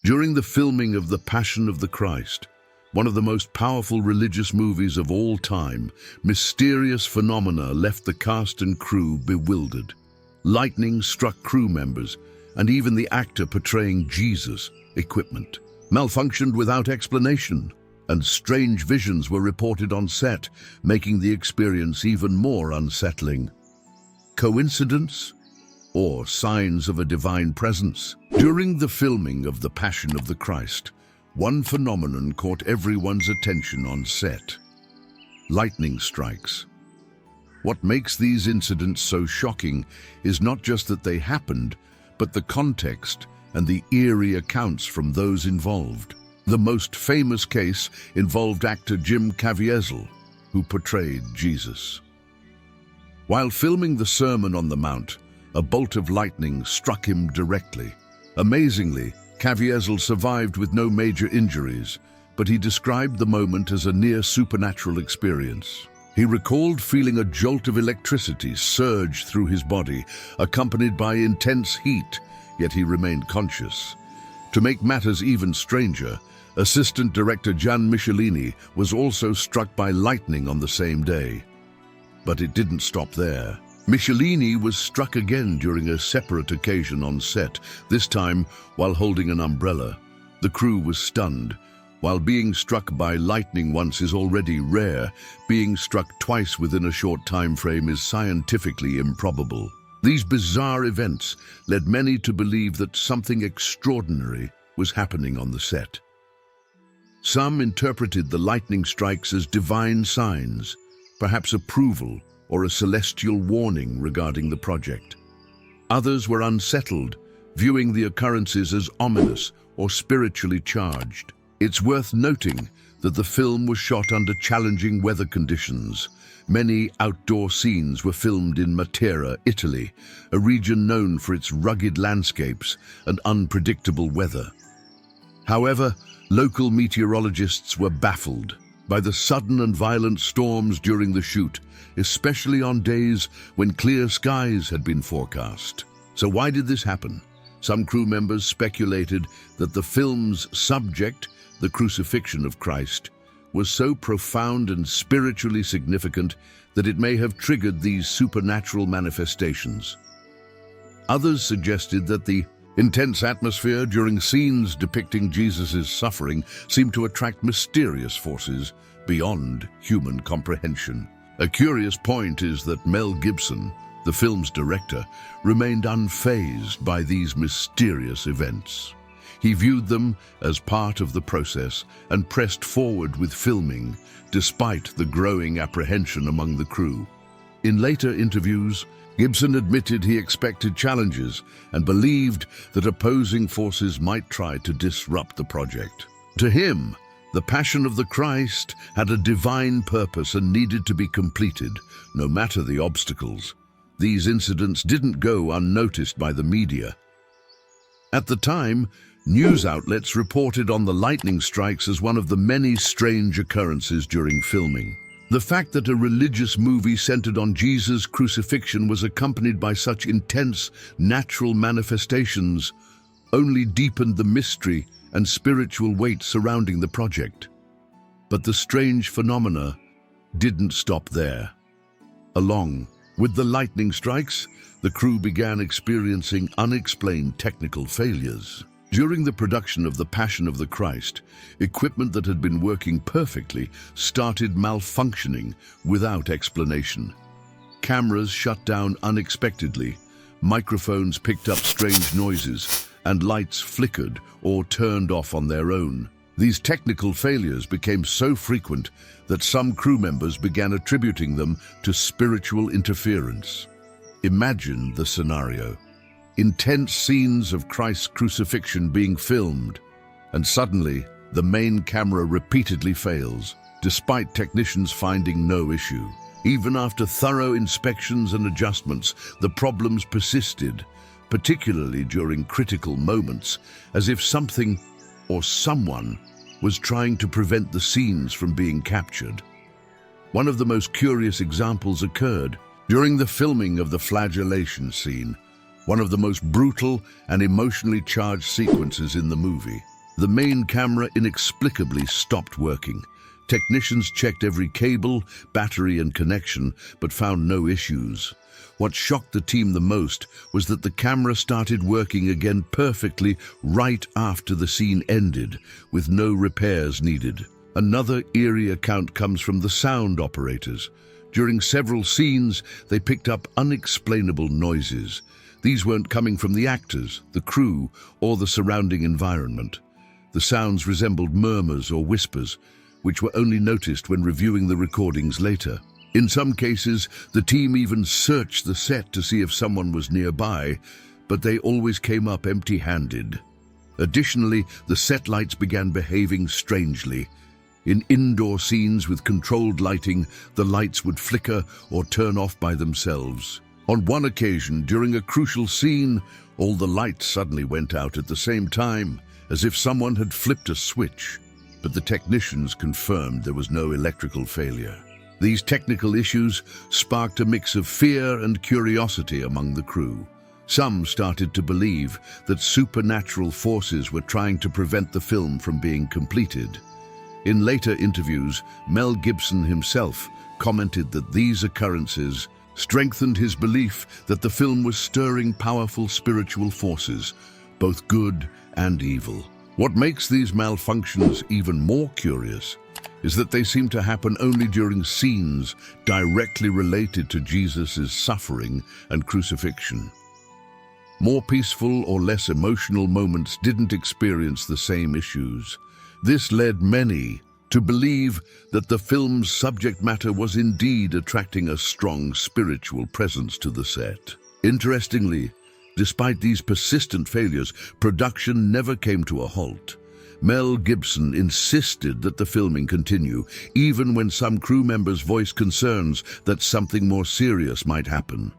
During the filming of The Passion of the Christ, one of the most powerful religious movies of all time, mysterious phenomena left the cast and crew bewildered. Lightning struck crew members, and even the actor portraying Jesus' equipment malfunctioned without explanation, and strange visions were reported on set, making the experience even more unsettling. Coincidence? Or signs of a divine presence? During the filming of The Passion of the Christ, one phenomenon caught everyone's attention on set: lightning strikes. What makes these incidents so shocking is not just that they happened, but the context and the eerie accounts from those involved. The most famous case involved actor Jim Caviezel, who portrayed Jesus. While filming the Sermon on the Mount, a bolt of lightning struck him directly. Amazingly, Caviezel survived with no major injuries, but he described the moment as a near supernatural experience. He recalled feeling a jolt of electricity surge through his body, accompanied by intense heat, yet he remained conscious. To make matters even stranger, assistant director Gian Michelini was also struck by lightning on the same day. But it didn't stop there. Michelini was struck again during a separate occasion on set, this time while holding an umbrella. The crew was stunned. While being struck by lightning once is already rare, being struck twice within a short time frame is scientifically improbable. These bizarre events led many to believe that something extraordinary was happening on the set. Some interpreted the lightning strikes as divine signs, perhaps approval or a celestial warning regarding the project. Others were unsettled, viewing the occurrences as ominous or spiritually charged. It's worth noting that the film was shot under challenging weather conditions. Many outdoor scenes were filmed in Matera, Italy, a region known for its rugged landscapes and unpredictable weather. However, local meteorologists were baffled by the sudden and violent storms during the shoot, especially on days when clear skies had been forecast. So why did this happen? Some crew members speculated that the film's subject, the crucifixion of Christ, was so profound and spiritually significant that it may have triggered these supernatural manifestations. Others suggested that the intense atmosphere during scenes depicting Jesus' suffering seemed to attract mysterious forces beyond human comprehension. A curious point is that Mel Gibson, the film's director, remained unfazed by these mysterious events. He viewed them as part of the process and pressed forward with filming, despite the growing apprehension among the crew. In later interviews, Gibson admitted he expected challenges and believed that opposing forces might try to disrupt the project. To him, The Passion of the Christ had a divine purpose and needed to be completed, no matter the obstacles. These incidents didn't go unnoticed by the media. At the time, news outlets reported on the lightning strikes as one of the many strange occurrences during filming. The fact that a religious movie centered on Jesus' crucifixion was accompanied by such intense, natural manifestations only deepened the mystery and spiritual weight surrounding the project. But the strange phenomena didn't stop there. Along with the lightning strikes, the crew began experiencing unexplained technical failures. During the production of The Passion of the Christ, equipment that had been working perfectly started malfunctioning without explanation. Cameras shut down unexpectedly, microphones picked up strange noises, and lights flickered or turned off on their own. These technical failures became so frequent that some crew members began attributing them to spiritual interference. Imagine the scenario. Intense scenes of Christ's crucifixion being filmed, and suddenly the main camera repeatedly fails, despite technicians finding no issue. Even after thorough inspections and adjustments, the problems persisted, particularly during critical moments, as if something or someone was trying to prevent the scenes from being captured. One of the most curious examples occurred during the filming of the flagellation scene, one of the most brutal and emotionally charged sequences in the movie. The main camera inexplicably stopped working. Technicians checked every cable, battery and connection, but found no issues. What shocked the team the most was that the camera started working again perfectly right after the scene ended, with no repairs needed. Another eerie account comes from the sound operators. During several scenes, they picked up unexplainable noises. These weren't coming from the actors, the crew, or the surrounding environment. The sounds resembled murmurs or whispers, which were only noticed when reviewing the recordings later. In some cases, the team even searched the set to see if someone was nearby, but they always came up empty-handed. Additionally, the set lights began behaving strangely. In indoor scenes with controlled lighting, the lights would flicker or turn off by themselves. On one occasion, during a crucial scene, all the lights suddenly went out at the same time, as if someone had flipped a switch. But the technicians confirmed there was no electrical failure. These technical issues sparked a mix of fear and curiosity among the crew. Some started to believe that supernatural forces were trying to prevent the film from being completed. In later interviews, Mel Gibson himself commented that these occurrences strengthened his belief that the film was stirring powerful spiritual forces, both good and evil. What makes these malfunctions even more curious is that they seem to happen only during scenes directly related to Jesus' suffering and crucifixion. More peaceful or less emotional moments didn't experience the same issues. This led many to believe that the film's subject matter was indeed attracting a strong spiritual presence to the set. Interestingly, despite these persistent failures, production never came to a halt. Mel Gibson insisted that the filming continue, even when some crew members voiced concerns that something more serious might happen.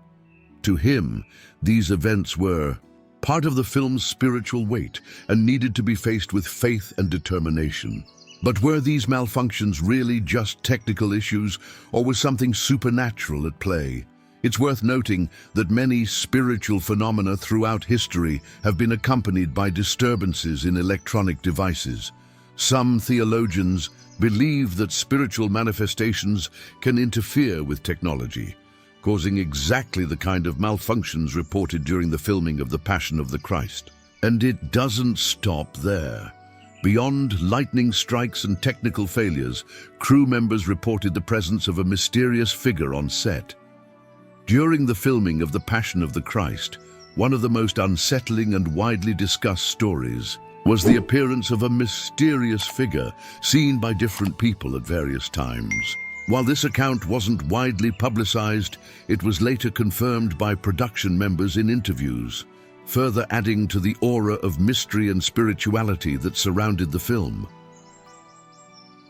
To him, these events were part of the film's spiritual weight and needed to be faced with faith and determination. But were these malfunctions really just technical issues, or was something supernatural at play? It's worth noting that many spiritual phenomena throughout history have been accompanied by disturbances in electronic devices. Some theologians believe that spiritual manifestations can interfere with technology, causing exactly the kind of malfunctions reported during the filming of The Passion of the Christ. And it doesn't stop there. Beyond lightning strikes and technical failures, crew members reported the presence of a mysterious figure on set. During the filming of The Passion of the Christ, one of the most unsettling and widely discussed stories was the appearance of a mysterious figure seen by different people at various times. While this account wasn't widely publicized, it was later confirmed by production members in interviews, further adding to the aura of mystery and spirituality that surrounded the film.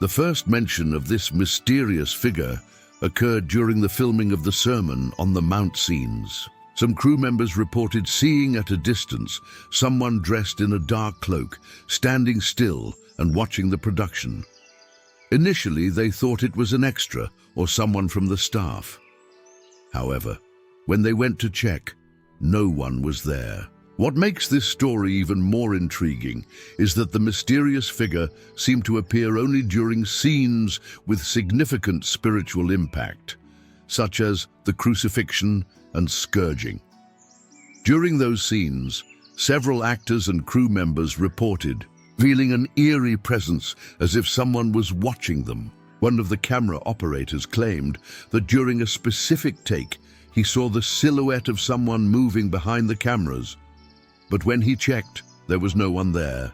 The first mention of this mysterious figure occurred during the filming of the Sermon on the Mount scenes. Some crew members reported seeing at a distance someone dressed in a dark cloak, standing still and watching the production. Initially, they thought it was an extra or someone from the staff. However, when they went to check, no one was there. What makes this story even more intriguing is that the mysterious figure seemed to appear only during scenes with significant spiritual impact, such as the crucifixion and scourging. During those scenes, several actors and crew members reported feeling an eerie presence as if someone was watching them. One of the camera operators claimed that during a specific take, he saw the silhouette of someone moving behind the cameras. But when he checked, there was no one there.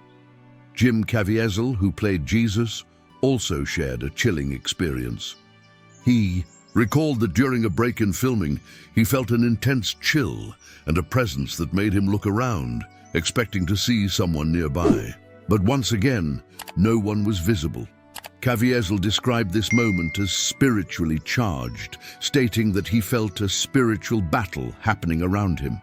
Jim Caviezel, who played Jesus, also shared a chilling experience. He recalled that during a break in filming, he felt an intense chill and a presence that made him look around, expecting to see someone nearby. But once again, no one was visible. Caviezel described this moment as spiritually charged, stating that he felt a spiritual battle happening around him.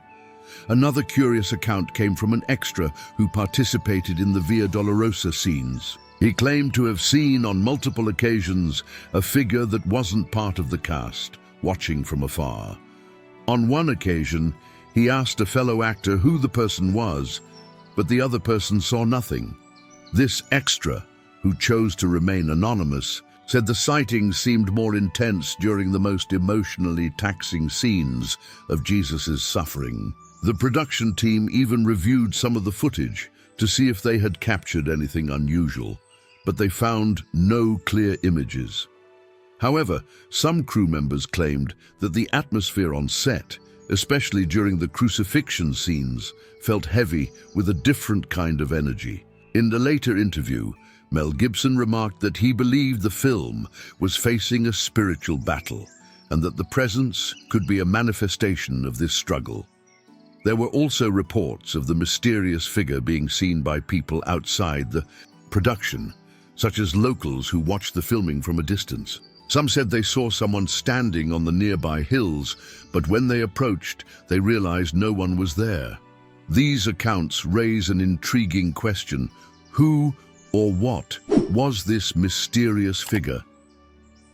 Another curious account came from an extra who participated in the Via Dolorosa scenes. He claimed to have seen on multiple occasions a figure that wasn't part of the cast, watching from afar. On one occasion, he asked a fellow actor who the person was, but the other person saw nothing. This extra, who chose to remain anonymous, said the sightings seemed more intense during the most emotionally taxing scenes of Jesus' suffering. The production team even reviewed some of the footage to see if they had captured anything unusual, but they found no clear images. However, some crew members claimed that the atmosphere on set, especially during the crucifixion scenes, felt heavy with a different kind of energy. In the later interview, Mel Gibson remarked that he believed the film was facing a spiritual battle and that the presence could be a manifestation of this struggle. There were also reports of the mysterious figure being seen by people outside the production, such as locals who watched the filming from a distance. Some said they saw someone standing on the nearby hills, but when they approached, they realized no one was there. These accounts raise an intriguing question: who or what was this mysterious figure?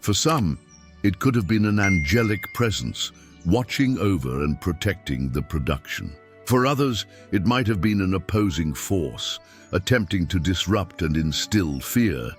For some, it could have been an angelic presence, watching over and protecting the production. For others, it might have been an opposing force, attempting to disrupt and instill fear.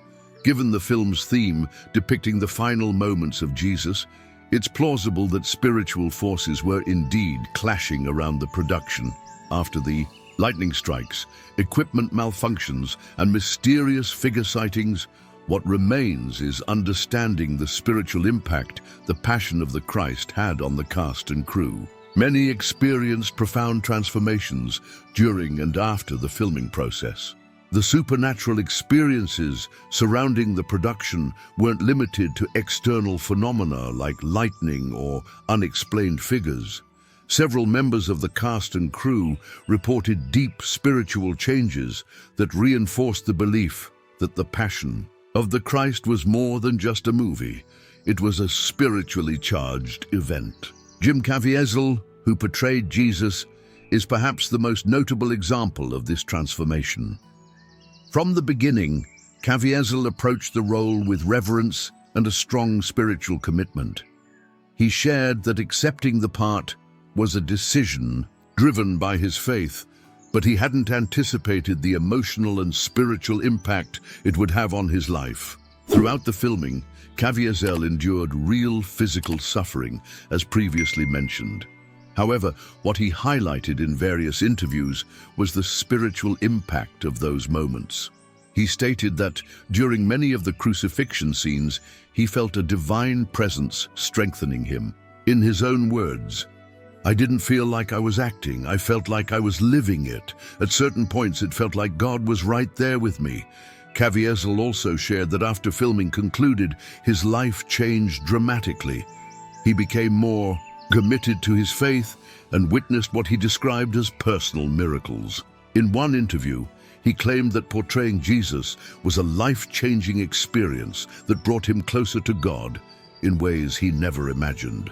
Given the film's theme depicting the final moments of Jesus, it's plausible that spiritual forces were indeed clashing around the production. After the lightning strikes, equipment malfunctions, and mysterious figure sightings, what remains is understanding the spiritual impact the Passion of the Christ had on the cast and crew. Many experienced profound transformations during and after the filming process. The supernatural experiences surrounding the production weren't limited to external phenomena like lightning or unexplained figures. Several members of the cast and crew reported deep spiritual changes that reinforced the belief that the Passion of the Christ was more than just a movie. It was a spiritually charged event. Jim Caviezel, who portrayed Jesus, is perhaps the most notable example of this transformation. From the beginning, Caviezel approached the role with reverence and a strong spiritual commitment. He shared that accepting the part was a decision driven by his faith, but he hadn't anticipated the emotional and spiritual impact it would have on his life. Throughout the filming, Caviezel endured real physical suffering, as previously mentioned. However, what he highlighted in various interviews was the spiritual impact of those moments. He stated that during many of the crucifixion scenes, he felt a divine presence strengthening him. In his own words, "I didn't feel like I was acting, I felt like I was living it. At certain points it felt like God was right there with me." Caviezel also shared that after filming concluded, his life changed dramatically. He became more committed to his faith and witnessed what he described as personal miracles. In one interview, he claimed that portraying Jesus was a life-changing experience that brought him closer to God in ways he never imagined.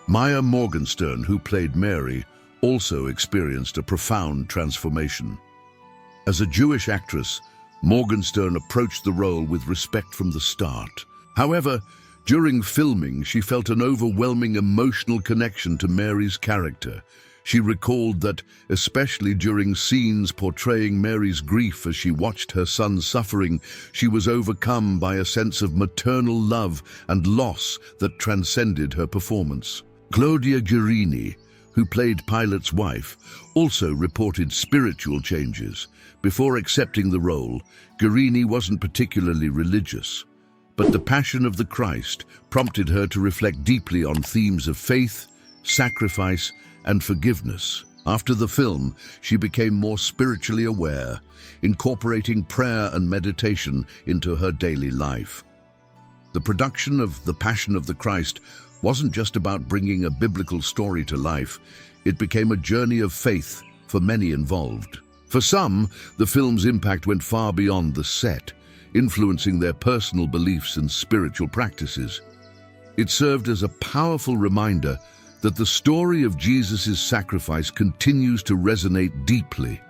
Maya Morgenstern, who played Mary, also experienced a profound transformation. As a Jewish actress, Morgenstern approached the role with respect from the start. However, during filming, she felt an overwhelming emotional connection to Mary's character. She recalled that, especially during scenes portraying Mary's grief as she watched her son suffering, she was overcome by a sense of maternal love and loss that transcended her performance. Claudia Guerini, who played Pilate's wife, also reported spiritual changes. Before accepting the role, Guerini wasn't particularly religious, but the Passion of the Christ prompted her to reflect deeply on themes of faith, sacrifice, and forgiveness. After the film, she became more spiritually aware, incorporating prayer and meditation into her daily life. The production of The Passion of the Christ wasn't just about bringing a biblical story to life. It became a journey of faith for many involved. For some, the film's impact went far beyond the set, influencing their personal beliefs and spiritual practices. It served as a powerful reminder that the story of Jesus' sacrifice continues to resonate deeply,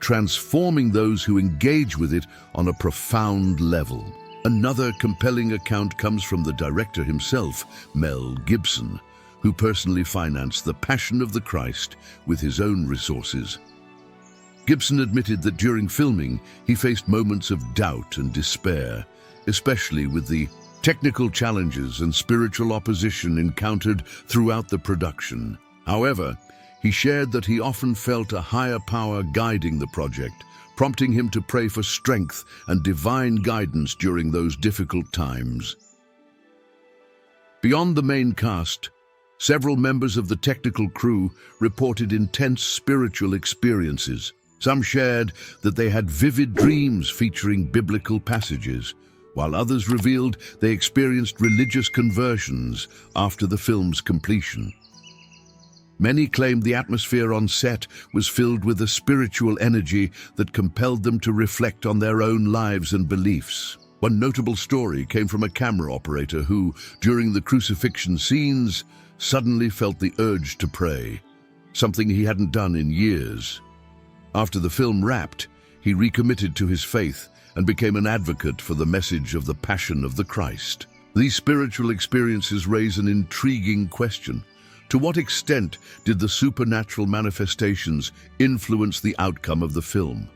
transforming those who engage with it on a profound level. Another compelling account comes from the director himself, Mel Gibson, who personally financed The Passion of the Christ with his own resources. Gibson admitted that during filming, he faced moments of doubt and despair, especially with the technical challenges and spiritual opposition encountered throughout the production. However, he shared that he often felt a higher power guiding the project, prompting him to pray for strength and divine guidance during those difficult times. Beyond the main cast, several members of the technical crew reported intense spiritual experiences. Some shared that they had vivid dreams featuring biblical passages, while others revealed they experienced religious conversions after the film's completion. Many claimed the atmosphere on set was filled with a spiritual energy that compelled them to reflect on their own lives and beliefs. One notable story came from a camera operator who, during the crucifixion scenes, suddenly felt the urge to pray, something he hadn't done in years. After the film wrapped, he recommitted to his faith and became an advocate for the message of the Passion of the Christ. These spiritual experiences raise an intriguing question. To what extent did the supernatural manifestations influence the outcome of the film?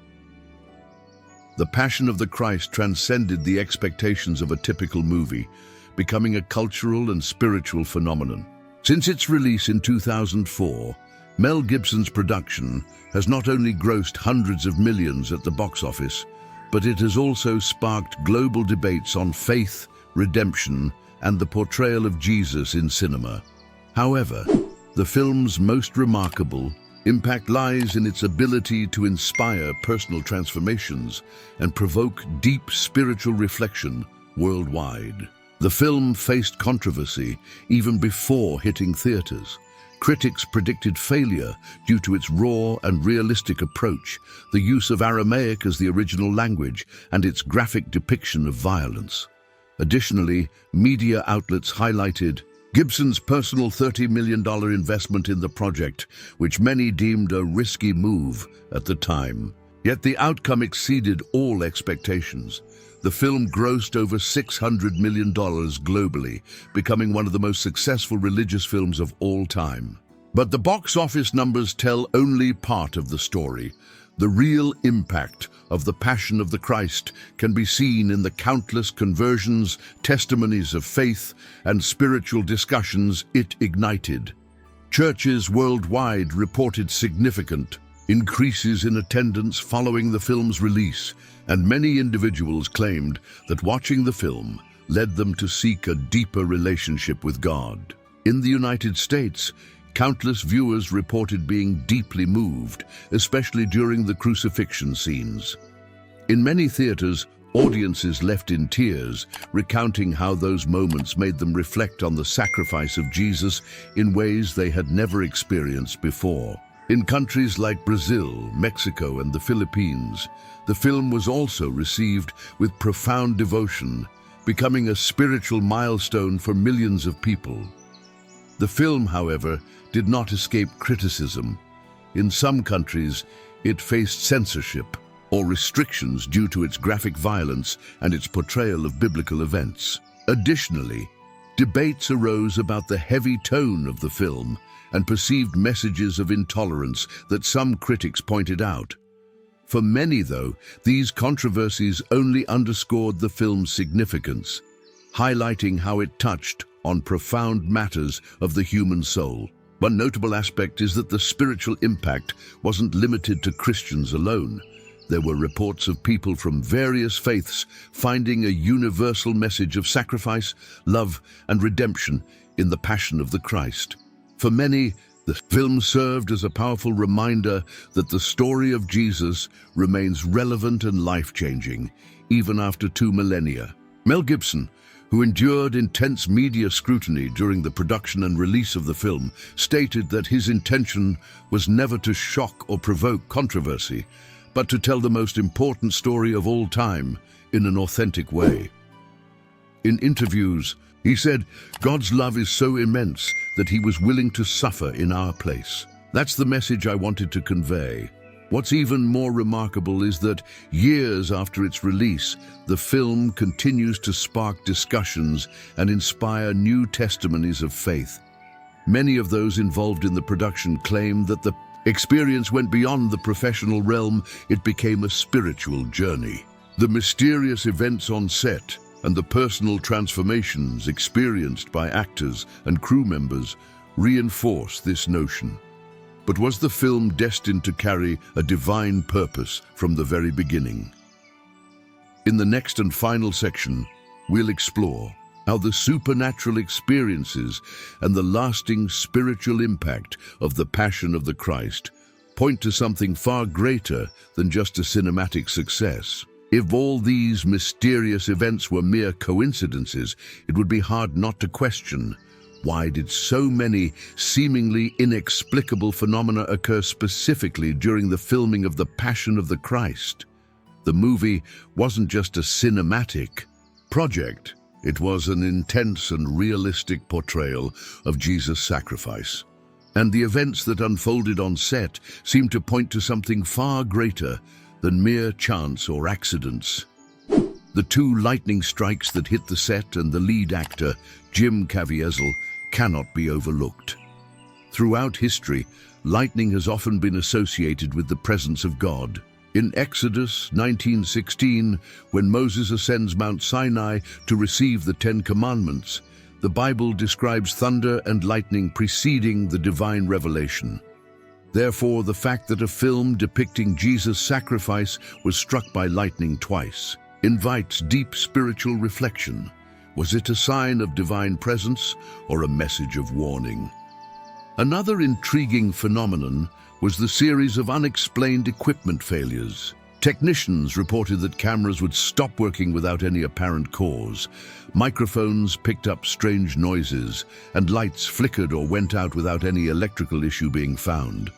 The Passion of the Christ transcended the expectations of a typical movie, becoming a cultural and spiritual phenomenon. Since its release in 2004, Mel Gibson's production has not only grossed hundreds of millions at the box office, but it has also sparked global debates on faith, redemption, and the portrayal of Jesus in cinema. However, the film's most remarkable impact lies in its ability to inspire personal transformations and provoke deep spiritual reflection worldwide. The film faced controversy even before hitting theaters. Critics predicted failure due to its raw and realistic approach, the use of Aramaic as the original language, and its graphic depiction of violence. Additionally, media outlets highlighted Gibson's personal $30 million investment in the project, which many deemed a risky move at the time. Yet the outcome exceeded all expectations. The film grossed over $600 million globally, becoming one of the most successful religious films of all time. But the box office numbers tell only part of the story. The real impact of the Passion of the Christ can be seen in the countless conversions, testimonies of faith, and spiritual discussions it ignited. Churches worldwide reported significant increases in attendance following the film's release, and many individuals claimed that watching the film led them to seek a deeper relationship with God. In the United States, countless viewers reported being deeply moved, especially during the crucifixion scenes. In many theaters, audiences left in tears, recounting how those moments made them reflect on the sacrifice of Jesus in ways they had never experienced before. In countries like Brazil, Mexico, and the Philippines, the film was also received with profound devotion, becoming a spiritual milestone for millions of people. The film, however, did not escape criticism. In some countries, it faced censorship or restrictions due to its graphic violence and its portrayal of biblical events. Additionally, debates arose about the heavy tone of the film and perceived messages of intolerance that some critics pointed out. For many, though, these controversies only underscored the film's significance, highlighting how it touched on profound matters of the human soul. One notable aspect is that the spiritual impact wasn't limited to Christians alone. There were reports of people from various faiths finding a universal message of sacrifice, love, and redemption in the Passion of the Christ. For many, the film served as a powerful reminder that the story of Jesus remains relevant and life-changing, even after 2 millennia. Mel Gibson, who endured intense media scrutiny during the production and release of the film, stated that his intention was never to shock or provoke controversy, but to tell the most important story of all time in an authentic way. In interviews, he said, "God's love is so immense that he was willing to suffer in our place." That's the message I wanted to convey. What's even more remarkable is that years after its release, the film continues to spark discussions and inspire new testimonies of faith. Many of those involved in the production claim that the Experience went beyond the professional realm, it became a spiritual journey. The mysterious events on set and the personal transformations experienced by actors and crew members reinforce this notion. But was the film destined to carry a divine purpose from the very beginning? In the next and final section, we'll explore how the supernatural experiences and the lasting spiritual impact of the Passion of the Christ point to something far greater than just a cinematic success. If all these mysterious events were mere coincidences, it would be hard not to question, why did so many seemingly inexplicable phenomena occur specifically during the filming of The Passion of the Christ? The movie wasn't just a cinematic project. It was an intense and realistic portrayal of Jesus' sacrifice. And the events that unfolded on set seemed to point to something far greater than mere chance or accidents. The two lightning strikes that hit the set and the lead actor, Jim Caviezel, cannot be overlooked. Throughout history, lightning has often been associated with the presence of God. In Exodus 19:16, when Moses ascends Mount Sinai to receive the Ten Commandments, the Bible describes thunder and lightning preceding the divine revelation. Therefore, the fact that a film depicting Jesus' sacrifice was struck by lightning twice invites deep spiritual reflection. Was it a sign of divine presence or a message of warning? Another intriguing phenomenon was the series of unexplained equipment failures. Technicians reported that cameras would stop working without any apparent cause. Microphones picked up strange noises, and lights flickered or went out without any electrical issue being found.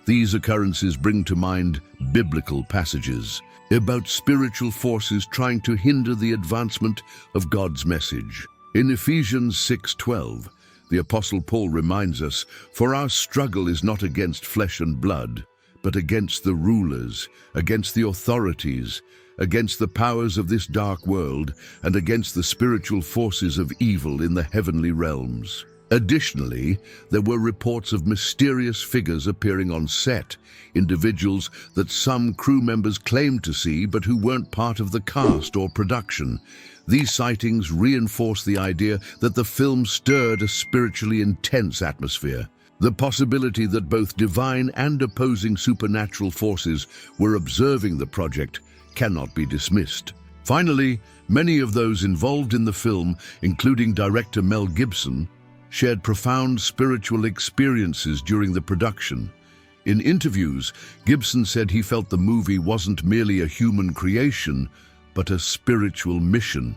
These occurrences bring to mind biblical passages about spiritual forces trying to hinder the advancement of God's message. In Ephesians 6:12, the Apostle Paul reminds us, "For our struggle is not against flesh and blood, but against the rulers, against the authorities, against the powers of this dark world, and against the spiritual forces of evil in the heavenly realms." Additionally, there were reports of mysterious figures appearing on set, individuals that some crew members claimed to see but who weren't part of the cast or production. These sightings reinforce the idea that the film stirred a spiritually intense atmosphere. The possibility that both divine and opposing supernatural forces were observing the project cannot be dismissed. Finally, many of those involved in the film, including director Mel Gibson, shared profound spiritual experiences during the production. In interviews, Gibson said he felt the movie wasn't merely a human creation, but a spiritual mission.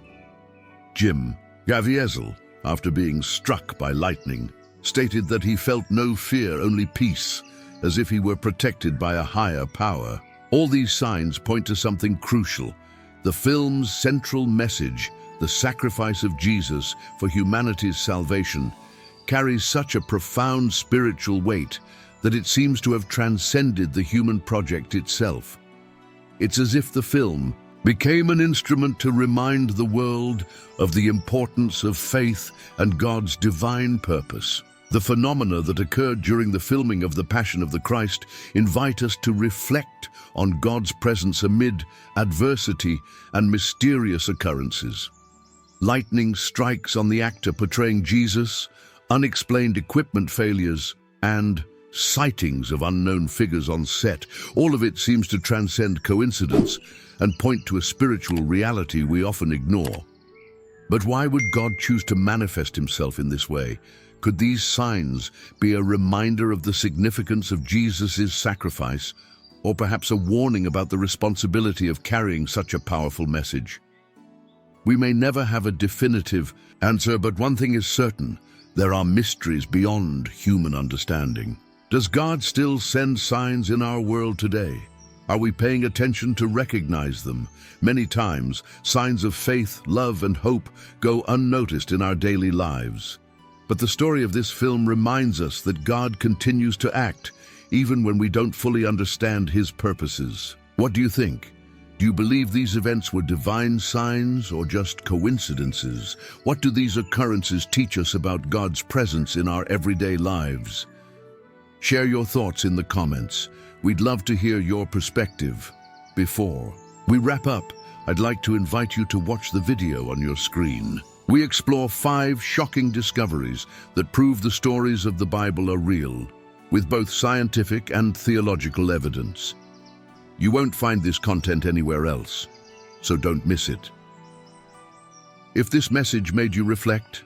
Jim Caviezel, after being struck by lightning, stated that he felt no fear, only peace, as if he were protected by a higher power. All these signs point to something crucial. The film's central message, the sacrifice of Jesus for humanity's salvation, carries such a profound spiritual weight that it seems to have transcended the human project itself. It's as if the film became an instrument to remind the world of the importance of faith and God's divine purpose. The phenomena that occurred during the filming of The Passion of the Christ invite us to reflect on God's presence amid adversity and mysterious occurrences. Lightning strikes on the actor portraying Jesus, unexplained equipment failures, and sightings of unknown figures on set. All of it seems to transcend coincidence and point to a spiritual reality we often ignore. But why would God choose to manifest himself in this way? Could these signs be a reminder of the significance of Jesus' sacrifice, or perhaps a warning about the responsibility of carrying such a powerful message? We may never have a definitive answer, but one thing is certain: there are mysteries beyond human understanding. Does God still send signs in our world today? Are we paying attention to recognize them? Many times, signs of faith, love, and hope go unnoticed in our daily lives. But the story of this film reminds us that God continues to act, even when we don't fully understand his purposes. What do you think? Do you believe these events were divine signs or just coincidences? What do these occurrences teach us about God's presence in our everyday lives? Share your thoughts in the comments. We'd love to hear your perspective. Before we wrap up, I'd like to invite you to watch the video on your screen. We explore 5 shocking discoveries that prove the stories of the Bible are real, with both scientific and theological evidence. You won't find this content anywhere else, so don't miss it. If this message made you reflect,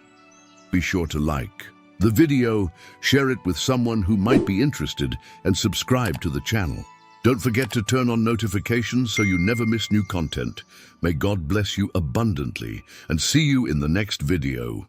be sure to like the video, share it with someone who might be interested, and subscribe to the channel. Don't forget to turn on notifications so you never miss new content. May God bless you abundantly, and see you in the next video.